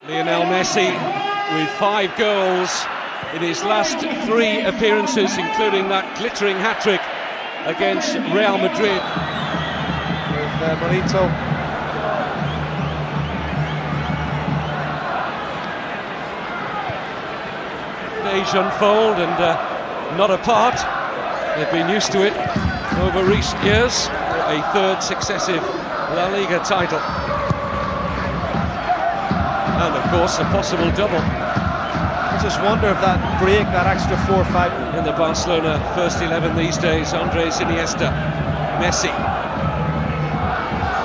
Lionel Messi with 5 goals in his last 3 appearances, including that glittering hat-trick against Real Madrid. With Bonito. Days unfold and not apart. They've been used to it over recent years. A 3rd successive La Liga title. And of course a possible double. I just wonder if that break, that extra 4 or 5 in the Barcelona first 11 these days. Andres Iniesta, Messi.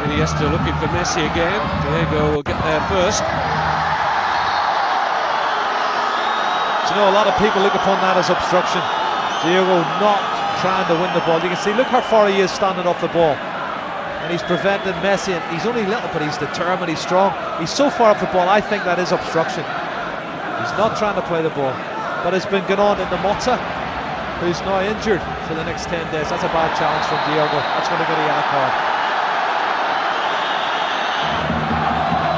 Iniesta looking for Messi again. Diego will get there first. You know, a lot of people look upon that as obstruction. Diego not trying to win the ball. You can see, look how far he is standing off the ball. And he's preventing Messi, and he's only little, but he's determined, he's strong. He's so far off the ball, I think that is obstruction. He's not trying to play the ball. But it's been going on in the Mota, who's now injured for the next 10 days. That's a bad challenge from Diego. That's going to get a yellow card.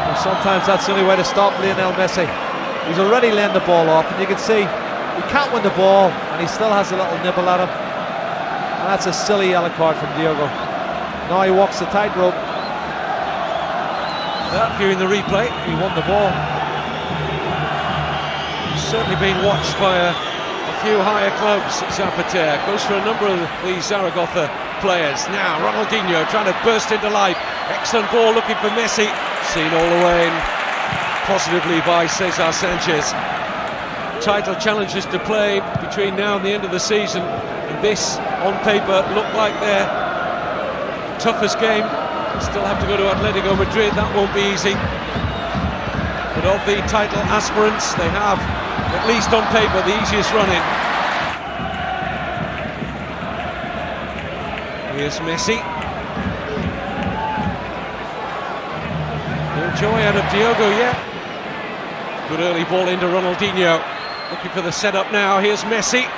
And sometimes that's the only way to stop Lionel Messi. He's already laying the ball off, and you can see he can't win the ball, and he still has a little nibble at him. And that's a silly yellow card from Diego. Now he walks the tightrope. Viewing the replay, he won the ball. He's certainly been watched by a few higher clubs. Zapata goes for a number of the Zaragoza players. Now Ronaldinho trying to burst into life. Excellent ball looking for Messi. Seen all the way in positively by Cesar Sanchez. Title challenges to play between now and the end of the season, and this on paper looked like their toughest game. Still have to go to Atletico Madrid, that won't be easy. But of the title aspirants, they have, at least on paper, the easiest running. Here's Messi. No joy out of Diogo yet. Good early ball into Ronaldinho. Looking for the setup now. Here's Messi.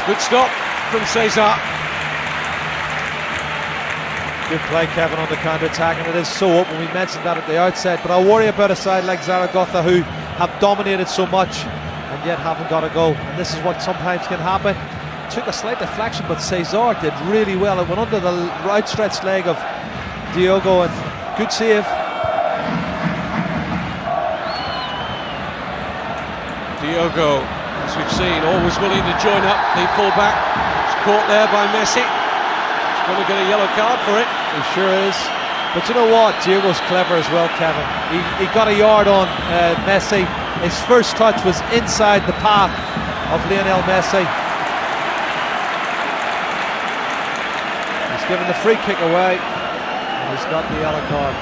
Good stop from Cesar. Good play, Kevin, on the counter-attack, and it is so open. We mentioned that at the outset, but I worry about a side like Zaragoza, who have dominated so much and yet haven't got a goal. And this is what sometimes can happen. Took a slight deflection, but Cesar did really well. It went under the outstretched leg of Diogo, and good save. Diogo, as we've seen, always willing to join up the full-back. It's caught there by Messi. He's going to get a yellow card for it. He sure is. But you know what? Diego's clever as well, Kevin. He got a yard on Messi. His first touch was inside the path of Lionel Messi. He's given the free kick away, and he's got the yellow card.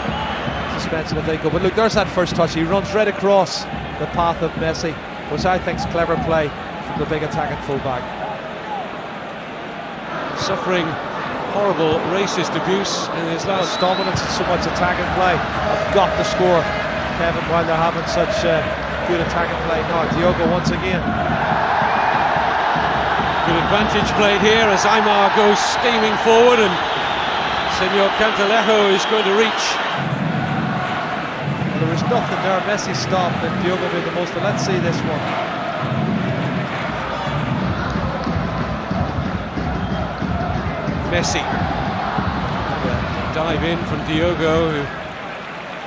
Suspension if they go. But look, there's that first touch. He runs right across the path of Messi, which I think is clever play from the big attacking fullback. Suffering horrible racist abuse in his last dominance and so much attacking play. I've got to score, Kevin, while they're having such good attacking play. Now Diogo once again. Good advantage played here as Aymar goes steaming forward, and Senor Cantalejo is going to reach. There was nothing there. Messi stopped and Diogo made the most of it. Let's see this one. Messi. Dive in from Diogo, who,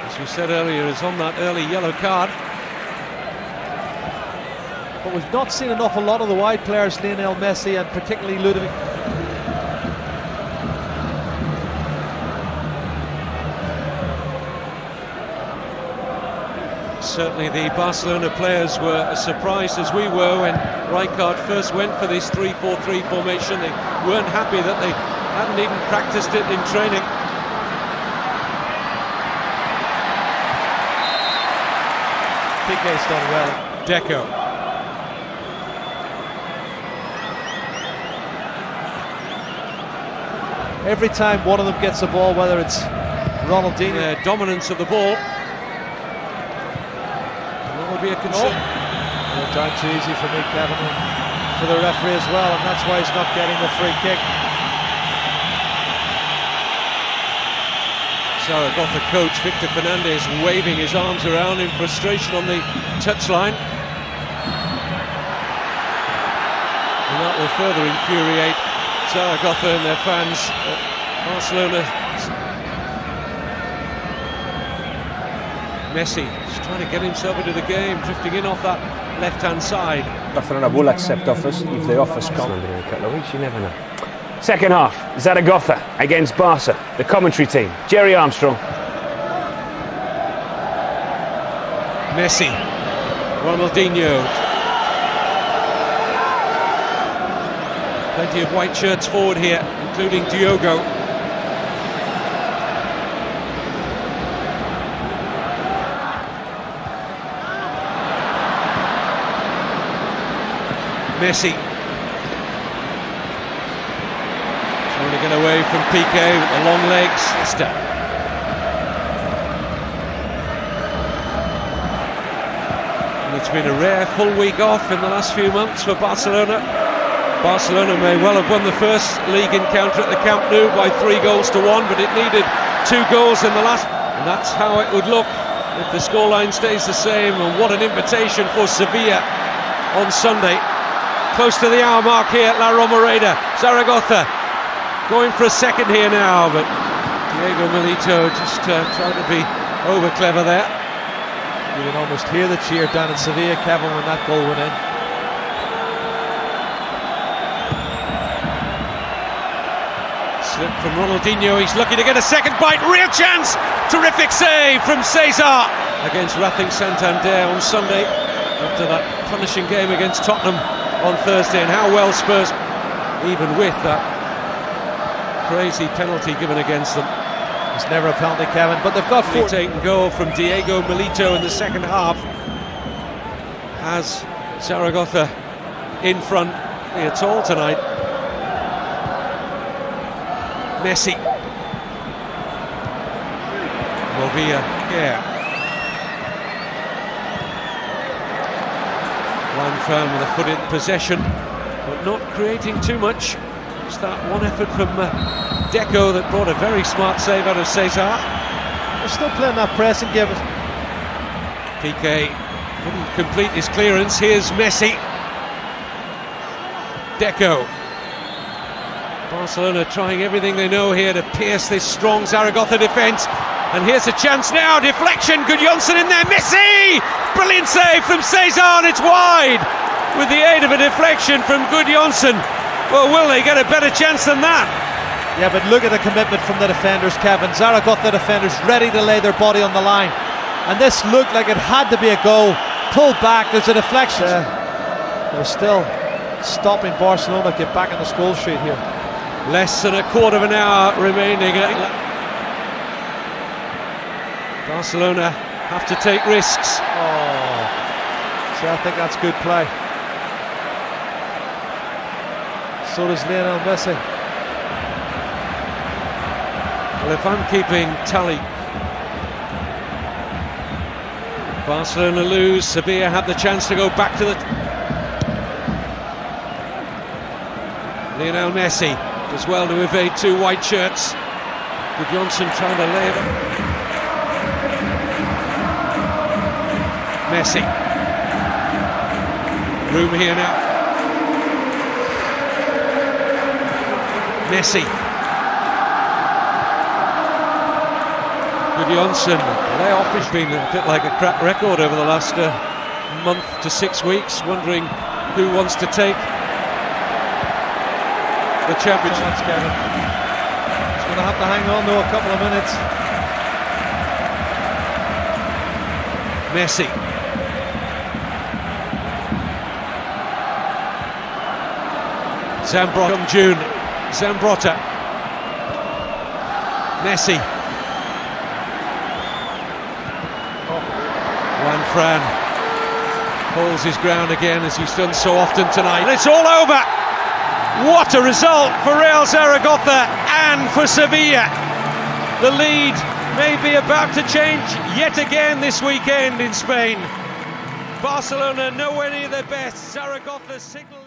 as we said earlier, is on that early yellow card. But we've not seen an awful lot of the wide players, Lionel Messi and particularly Ludovic. Certainly the Barcelona players were as surprised as we were when Rijkaard first went for this 3-4-3 formation. They weren't happy that they hadn't even practiced it in training. Piqué's done well. Deco. Every time one of them gets the ball, whether it's Ronaldinho, their dominance of the ball, will be a concern. Down too easy for me, Kevin, for the referee as well, and that's why he's not getting the free kick. Zaragoza coach Victor Fernandez waving his arms around in frustration on the touchline. And that will further infuriate Zaragoza and their fans at Barcelona. Messi just trying to get himself into the game, drifting in off that left-hand side. Barcelona will accept offers if the offers come. In a couple of weeks, you never know. Second half, Zaragoza against Barca. The commentary team, Jerry Armstrong. Messi, Ronaldinho. Plenty of white shirts forward here, including Diogo. Messi trying to get away from Piqué with the long legs. And it's been a rare full week off in the last few months for Barcelona. Barcelona may well have won the first league encounter at the Camp Nou by 3-1, but it needed 2 goals in the last, and that's how it would look if the scoreline stays the same. And what an invitation for Sevilla on Sunday. Close to the hour mark here at La Romareda. Zaragoza going for a second here now, but Diego Milito just trying to be over clever there. You can almost hear the cheer down in Sevilla, Kevin, when that goal went in. Slip from Ronaldinho, he's lucky to get a second bite, real chance! Terrific save from Cesar against Racing Santander on Sunday after that punishing game against Tottenham on Thursday. And how well Spurs, even with that crazy penalty given against them. It's never a penalty, Kevin, but they've got 4. Taken goal from Diego Milito in the second half has Zaragoza in front at all tonight. Messi, Movia, yeah. Firm with a foot in possession, but not creating too much. Just that one effort from Deco that brought a very smart save out of Cesar. They're still playing that pressing game. Piqué couldn't complete his clearance. Here's Messi. Deco. Barcelona trying everything they know here to pierce this strong Zaragoza defence. And here's a chance now, deflection, Gudjonsson in there, Messi! Brilliant save from Cesar, and it's wide! With the aid of a deflection from Gudjonsson. Well, will they get a better chance than that? Yeah, but look at the commitment from the defenders, Kevin. Zaragoza defenders ready to lay their body on the line. And this looked like it had to be a goal. Pulled back, there's a deflection. They're still stopping Barcelona get back on the score sheet here. Less than a quarter of an hour remaining. Barcelona have to take risks. Oh, see, I think that's good play. So does Lionel Messi. Well, if I'm keeping tally, Barcelona lose, Sevilla have the chance to go back to the... Lionel Messi does well to evade 2 white shirts. Gudjonsson trying to lay it up. Messi. Room here now. Messi. Gudjonsson. Layoff has been a bit like a crap record over the last month to 6 weeks, wondering who wants to take the championship. That's Kevin. He's going to have to hang on to a couple of minutes. Messi. Zambrotta, June, Zambrotta, Messi, Juan Fran holds his ground again as he's done so often tonight. And it's all over! What a result for Real Zaragoza and for Sevilla. The lead may be about to change yet again this weekend in Spain. Barcelona nowhere near their best. Zaragoza's signal.